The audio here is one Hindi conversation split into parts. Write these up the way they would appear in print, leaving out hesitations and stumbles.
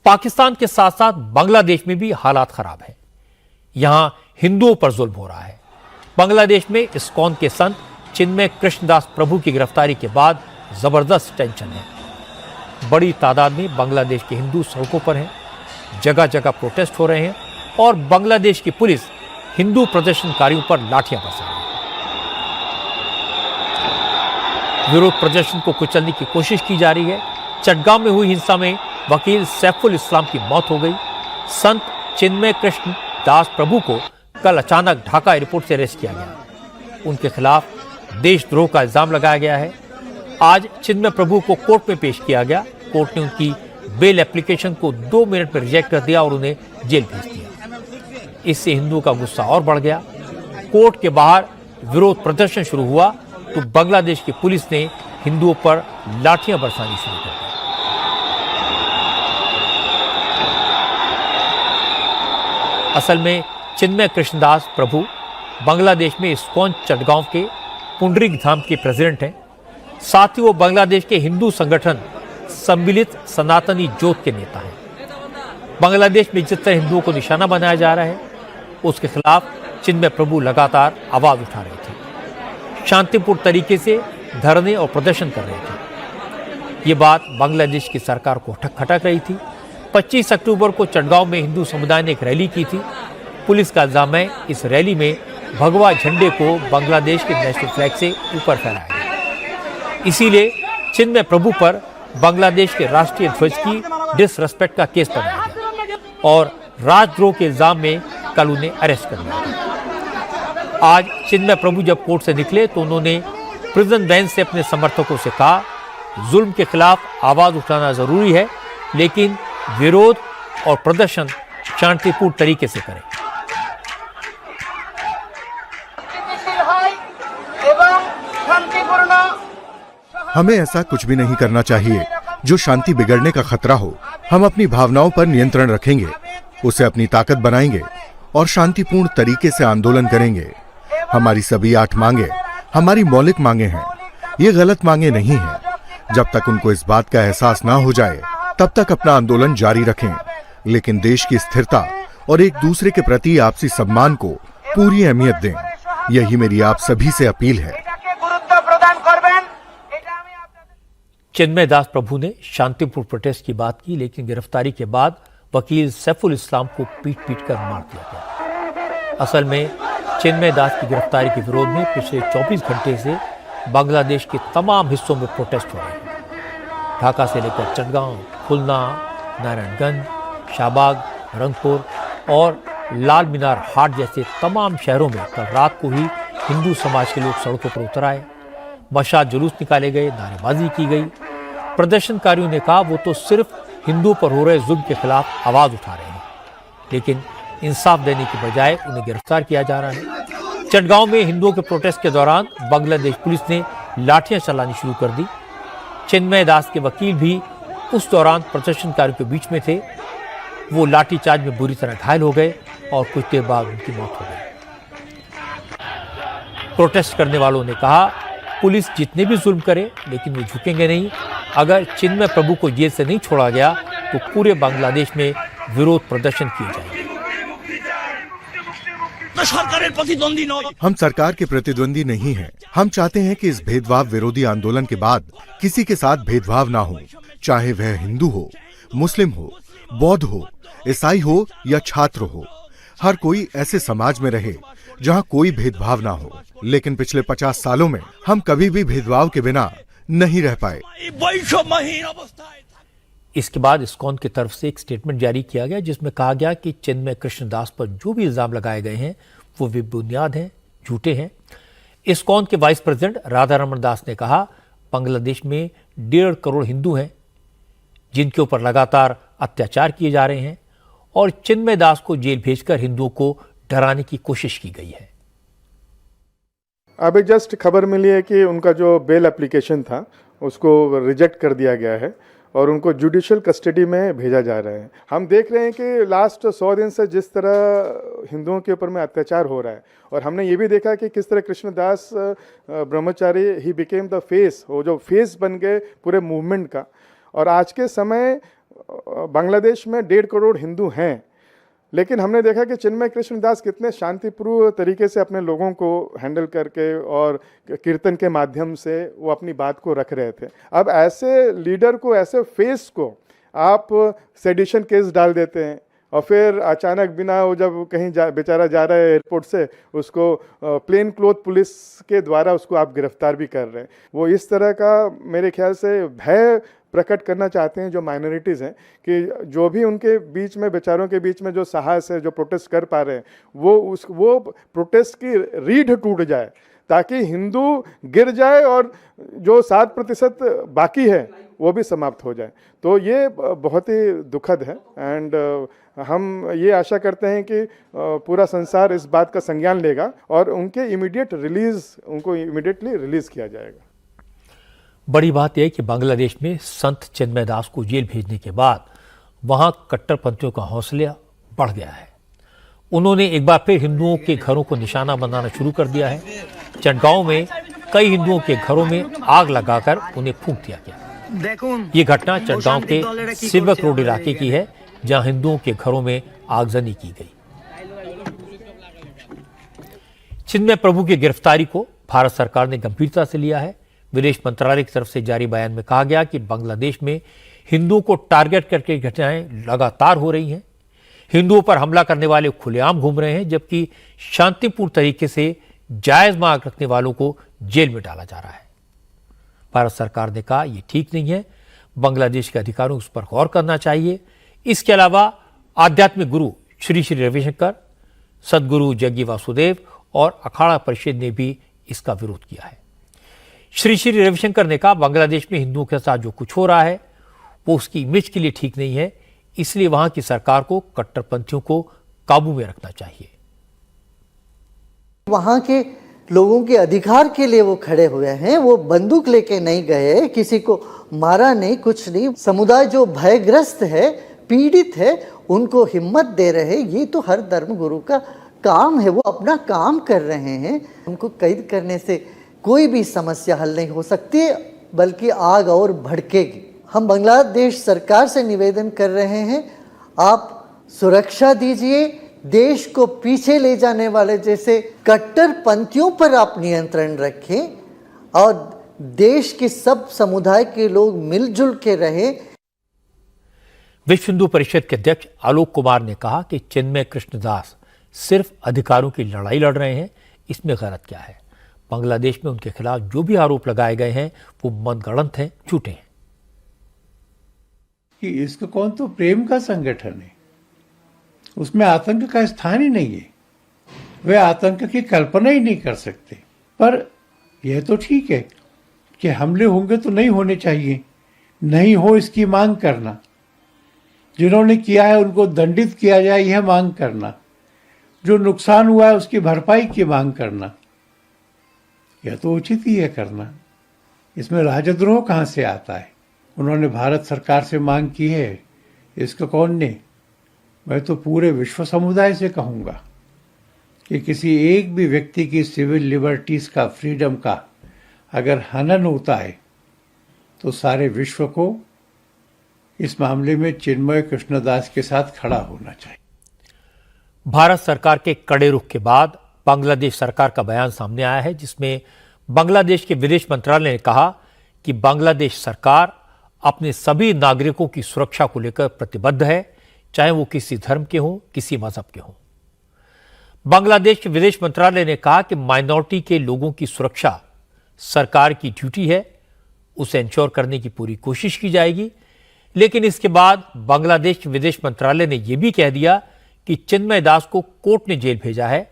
पाकिस्तान के साथ साथ बांग्लादेश में भी हालात खराब हैं। यहां हिंदुओं पर जुल्म हो रहा है। बांग्लादेश में इस्कॉन के संत चिन्मय कृष्णदास प्रभु की गिरफ्तारी के बाद जबरदस्त टेंशन है। बड़ी तादाद में बांग्लादेश के हिंदू सड़कों पर हैं, जगह जगह प्रोटेस्ट हो रहे हैं और बांग्लादेश की पुलिस हिंदू प्रदर्शनकारियों पर लाठियां बरसा रही है। विरोध प्रदर्शन को कुचलने की कोशिश की जा रही है। चटगांव में हुई हिंसा में वकील सैफुल इस्लाम की मौत हो गई। संत चिन्मय कृष्ण दास प्रभु को कल अचानक ढाका एयरपोर्ट से अरेस्ट किया गया। उनके खिलाफ देशद्रोह का इल्जाम लगाया गया है। आज चिन्मय प्रभु को कोर्ट में पेश किया गया। कोर्ट ने उनकी बेल एप्लीकेशन को 2 मिनट में रिजेक्ट कर दिया और उन्हें जेल भेज दिया। इससे हिंदुओं का गुस्सा और बढ़ गया। कोर्ट के बाहर विरोध प्रदर्शन शुरू हुआ तो बांग्लादेश की पुलिस ने हिंदुओं पर लाठियां बरसानी शुरू कर दी। असल में चिन्मय कृष्णदास प्रभु बांग्लादेश में इस्कॉन चटगांव के पुंडरीक धाम के प्रेसिडेंट हैं। साथ ही वो बांग्लादेश के हिंदू संगठन सम्मिलित सनातनी जोत के नेता हैं। बांग्लादेश में जिस तरह हिंदुओं को निशाना बनाया जा रहा है उसके खिलाफ चिन्मय प्रभु लगातार आवाज उठा रहे थे। शांतिपूर्ण तरीके से धरने और प्रदर्शन कर रहे थे। ये बात बांग्लादेश की सरकार को खटक रही थी। 25 अक्टूबर को चटगांव में हिंदू समुदाय ने एक रैली की थी। पुलिस का इल्जाम है इस रैली में भगवा झंडे को बांग्लादेश के नेशनल फ्लैग से ऊपर फहराया गया। इसीलिए चिन्मय प्रभु पर बांग्लादेश के राष्ट्रीय ध्वज की डिसरेस्पेक्ट का केस बनाया गया और राजद्रोह के इल्जाम में कल उन्हें अरेस्ट कर लिया गया। आज चिन्मय प्रभु जब कोर्ट से निकले तो उन्होंने प्रिजन वैन से अपने समर्थकों से कहा, जुल्म के खिलाफ आवाज उठाना जरूरी है, लेकिन विरोध और प्रदर्शन शांतिपूर्ण तरीके से करें। हमें ऐसा कुछ भी नहीं करना चाहिए जो शांति बिगड़ने का खतरा हो। हम अपनी भावनाओं पर नियंत्रण रखेंगे, उसे अपनी ताकत बनाएंगे और शांतिपूर्ण तरीके से आंदोलन करेंगे। हमारी सभी 8 मांगे हमारी मौलिक मांगे हैं, ये गलत मांगे नहीं हैं। जब तक उनको इस बात का एहसास ना हो जाए तब तक अपना आंदोलन जारी रखें, लेकिन देश की स्थिरता और एक दूसरे के प्रति आपसी सम्मान को पूरी अहमियत दें। यही मेरी आप सभी से अपील है। चिन्मय दास प्रभु ने शांतिपूर्ण प्रोटेस्ट की बात की, लेकिन गिरफ्तारी के बाद वकील सैफुल इस्लाम को पीट कर मार दिया गया। असल में चिन्मय दास की गिरफ्तारी के विरोध में पिछले 24 घंटे से बांग्लादेश के तमाम हिस्सों में प्रोटेस्ट हो रहे हैं। ढाका से लेकर चटगांव, खुलना, नारायणगंज, शाहबाग, रंगपुर और लाल मीनार हाट जैसे तमाम शहरों में कल रात को ही हिंदू समाज के लोग सड़कों पर उतर आए। मशाल जुलूस निकाले गए, नारेबाजी की गई। प्रदर्शनकारियों ने कहा वो तो सिर्फ हिंदुओं पर हो रहे जुल्म के खिलाफ आवाज उठा रहे हैं, लेकिन इंसाफ देने की बजाय उन्हें गिरफ्तार किया जा रहा है। चटगांव में हिंदुओं के प्रोटेस्ट के दौरान बांग्लादेश पुलिस ने लाठियां चलानी शुरू कर दी। चिन्मय दास के वकील भी उस दौरान प्रदर्शनकारियों के बीच में थे। वो लाठीचार्ज में बुरी तरह घायल हो गए और कुछ देर बाद उनकी मौत हो गई। प्रोटेस्ट करने वालों ने कहा पुलिस जितने भी जुल्म करे लेकिन वो झुकेंगे नहीं। अगर चिन्मय प्रभु को जेल से नहीं छोड़ा गया तो पूरे बांग्लादेश में विरोध प्रदर्शन किए जाएंगे। हम सरकार के प्रतिद्वंदी नहीं हैं। हम चाहते हैं कि इस भेदभाव विरोधी आंदोलन के बाद किसी के साथ भेदभाव ना हो, चाहे वह हिंदू हो, मुस्लिम हो, बौद्ध हो, ईसाई हो या छात्र हो। हर कोई ऐसे समाज में रहे जहां कोई भेदभाव ना हो। लेकिन पिछले 50 सालों में हम कभी भी भेदभाव के बिना नहीं रह पाए। इसके बाद इस्कॉन की तरफ से एक स्टेटमेंट जारी किया गया जिसमें कहा गया कि चिन्मय कृष्णदास पर जो भी इल्जाम लगाए गए हैं वो बेबुनियाद हैं, झूठे हैं। इस्कॉन के वाइस प्रेसिडेंट राधा रमन दास ने कहा बांग्लादेश में 1.5 करोड़ हिंदू हैं जिनके ऊपर लगातार अत्याचार किए जा रहे हैं और चिन्मय दास को जेल भेजकर हिंदुओं को डराने की कोशिश की गई है। अभी जस्ट खबर मिली है कि उनका जो बेल एप्लीकेशन था उसको रिजेक्ट कर दिया गया है और उनको जुडिशियल कस्टडी में भेजा जा रहा है। हम देख रहे हैं कि लास्ट 100 दिन से जिस तरह हिंदुओं के ऊपर में अत्याचार हो रहा है और हमने ये भी देखा कि किस तरह कृष्णदास ब्रह्मचारी ही बिकेम द फेस, वो जो फेस बन गए पूरे मूवमेंट का। और आज के समय बांग्लादेश में 1.5 करोड़ हिंदू हैं, लेकिन हमने देखा कि चिन्मय कृष्णदास कितने शांतिपूर्ण तरीके से अपने लोगों को हैंडल करके और कीर्तन के माध्यम से वो अपनी बात को रख रहे थे। अब ऐसे लीडर को, ऐसे फेस को आप सेडिशन केस डाल देते हैं और फिर अचानक बिना वो जब कहीं बेचारा जा रहा है एयरपोर्ट से, उसको प्लेन क्लोथ पुलिस के द्वारा उसको आप गिरफ्तार भी कर रहे हैं। वो इस तरह का मेरे ख्याल से भय प्रकट करना चाहते हैं जो माइनॉरिटीज़ हैं, कि जो भी उनके बीच में, बेचारों के बीच में जो साहस है, जो प्रोटेस्ट कर पा रहे हैं, वो प्रोटेस्ट की रीढ़ टूट जाए ताकि हिंदू गिर जाए और जो 7% बाकी है वो भी समाप्त हो जाए। तो ये बहुत ही दुखद है एंड हम ये आशा करते हैं कि पूरा संसार इस बात का संज्ञान लेगा और उनको इमीडिएटली रिलीज किया जाएगा। बड़ी बात यह है कि बांग्लादेश में संत चिन्मय दास को जेल भेजने के बाद वहां कट्टरपंथियों का हौसला बढ़ गया है। उन्होंने एक बार फिर हिंदुओं के घरों को निशाना बनाना शुरू कर दिया है। चटगांव में कई हिंदुओं के घरों में आग लगाकर उन्हें फूंक दिया गया। ये घटना चटगांव के सिल्वर रोड इलाके की है, जहां हिंदुओं के घरों में आगजनी की गई। चिन्मय प्रभु की गिरफ्तारी को भारत सरकार ने गंभीरता से लिया है। विदेश मंत्रालय की तरफ से जारी बयान में कहा गया कि बांग्लादेश में हिंदुओं को टारगेट करके घटनाएं लगातार हो रही हैं। हिंदुओं पर हमला करने वाले खुलेआम घूम रहे हैं, जबकि शांतिपूर्ण तरीके से जायज मांग रखने वालों को जेल में डाला जा रहा है। भारत सरकार ने कहा यह ठीक नहीं है, बांग्लादेश के अधिकारियों उस पर गौर करना चाहिए। इसके अलावा आध्यात्मिक गुरु श्री श्री रविशंकर, सदगुरु जग्गी वासुदेव और अखाड़ा परिषद ने भी इसका विरोध किया है। श्री श्री रविशंकर ने कहा बांग्लादेश में हिंदुओं के साथ जो कुछ हो रहा है वो उसकी इमेज के लिए ठीक नहीं है, इसलिए वहां की सरकार को कट्टरपंथियों को काबू में रखना चाहिए। वहां के लोगों के अधिकार के लिए वो खड़े हुए हैं, वो बंदूक लेके नहीं गए, किसी को मारा नहीं, कुछ नहीं। समुदाय जो भयग्रस्त है, पीड़ित है, उनको हिम्मत दे रहे। ये तो हर धर्म गुरु का काम है, वो अपना काम कर रहे हैं। उनको कैद करने से कोई भी समस्या हल नहीं हो सकती, बल्कि आग और भड़केगी। हम बांग्लादेश सरकार से निवेदन कर रहे हैं, आप सुरक्षा दीजिए, देश को पीछे ले जाने वाले जैसे कट्टरपंथियों पर आप नियंत्रण रखें और देश के सब समुदाय के लोग मिलजुल के रहें। विश्व हिंदू परिषद के अध्यक्ष आलोक कुमार ने कहा कि चिन्मय कृष्णदास सिर्फ अधिकारों की लड़ाई लड़ रहे हैं, इसमें गलत क्या है। बांग्लादेश में उनके खिलाफ जो भी आरोप लगाए गए हैं वो मनगढ़ंत हैं, झूठे हैं। कि इसको कौन तो प्रेम का संगठन है, उसमें आतंक का स्थान ही नहीं है, वे आतंक की कल्पना ही नहीं कर सकते। पर यह तो ठीक है कि हमले होंगे तो नहीं होने चाहिए, नहीं हो इसकी मांग करना, जिन्होंने किया है उनको दंडित किया जाए यह मांग करना, जो नुकसान हुआ है उसकी भरपाई की मांग करना, यह तो उचित ही है करना। इसमें राजद्रोह कहाँ से आता है। उन्होंने भारत सरकार से मांग की है, इसको कौन ने। मैं तो पूरे विश्व समुदाय से कहूँगा कि किसी एक भी व्यक्ति की सिविल लिबर्टीज का, फ्रीडम का अगर हनन होता है तो सारे विश्व को इस मामले में चिन्मय कृष्णदास के साथ खड़ा होना चाहिए। भारत सरकार के कड़े रुख के बाद बांग्लादेश सरकार का बयान सामने आया है, जिसमें बांग्लादेश के विदेश मंत्रालय ने कहा कि बांग्लादेश सरकार अपने सभी नागरिकों की सुरक्षा को लेकर प्रतिबद्ध है, चाहे वो किसी धर्म के हों, किसी मजहब के हों। बांग्लादेश के विदेश मंत्रालय ने कहा कि माइनॉरिटी के लोगों की सुरक्षा सरकार की ड्यूटी है, उसे इंश्योर करने की पूरी कोशिश की जाएगी। लेकिन इसके बाद बांग्लादेश के विदेश मंत्रालय ने यह भी कह दिया कि चिन्मय दास को कोर्ट ने जेल भेजा है,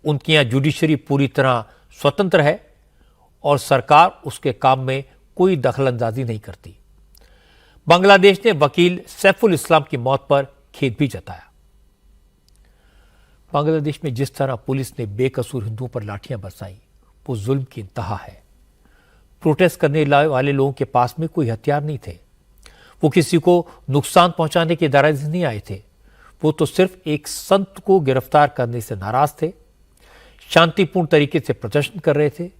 उनके यहां जुडिशरी पूरी तरह स्वतंत्र है और सरकार उसके काम में कोई दखलंदाजी नहीं करती। बांग्लादेश ने वकील सैफुल इस्लाम की मौत पर खेद भी जताया। बांग्लादेश में जिस तरह पुलिस ने बेकसूर हिंदुओं पर लाठियां बरसाई, वो जुल्म की इंतहा है। प्रोटेस्ट करने वाले लोगों के पास में कोई हथियार नहीं थे, वो किसी को नुकसान पहुंचाने के इरादे से नहीं आए थे, वो तो सिर्फ एक संत को गिरफ्तार करने से नाराज थे, शांतिपूर्ण तरीके से प्रदर्शन कर रहे थे,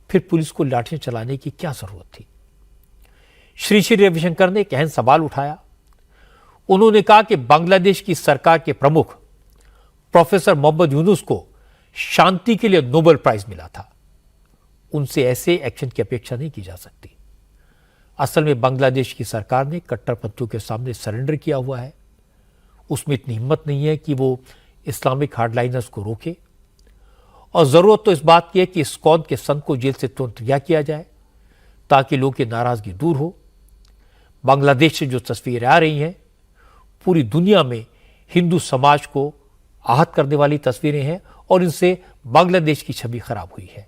फिर पुलिस को लाठियां चलाने की क्या जरूरत थी। श्री श्री रविशंकर ने एक अहम सवाल उठाया, उन्होंने कहा कि बांग्लादेश की सरकार के प्रमुख प्रोफेसर मोहम्मद यूनुस को शांति के लिए नोबेल प्राइज मिला था। उनसे ऐसे एक्शन की अपेक्षा नहीं की जा सकती। असल में बांग्लादेश की सरकार ने कट्टरपंथियों के सामने सरेंडर किया हुआ है। उसमें इतनी हिम्मत नहीं है कि वो इस्लामिक हार्डलाइनर्स को रोके, और जरूरत तो इस बात की है कि इस्कॉन के संत को जेल से तुरंत रिहा किया जाए ताकि लोगों की नाराजगी दूर हो। बांग्लादेश से जो तस्वीरें आ रही हैं पूरी दुनिया में हिंदू समाज को आहत करने वाली तस्वीरें हैं और इनसे बांग्लादेश की छवि खराब हुई है।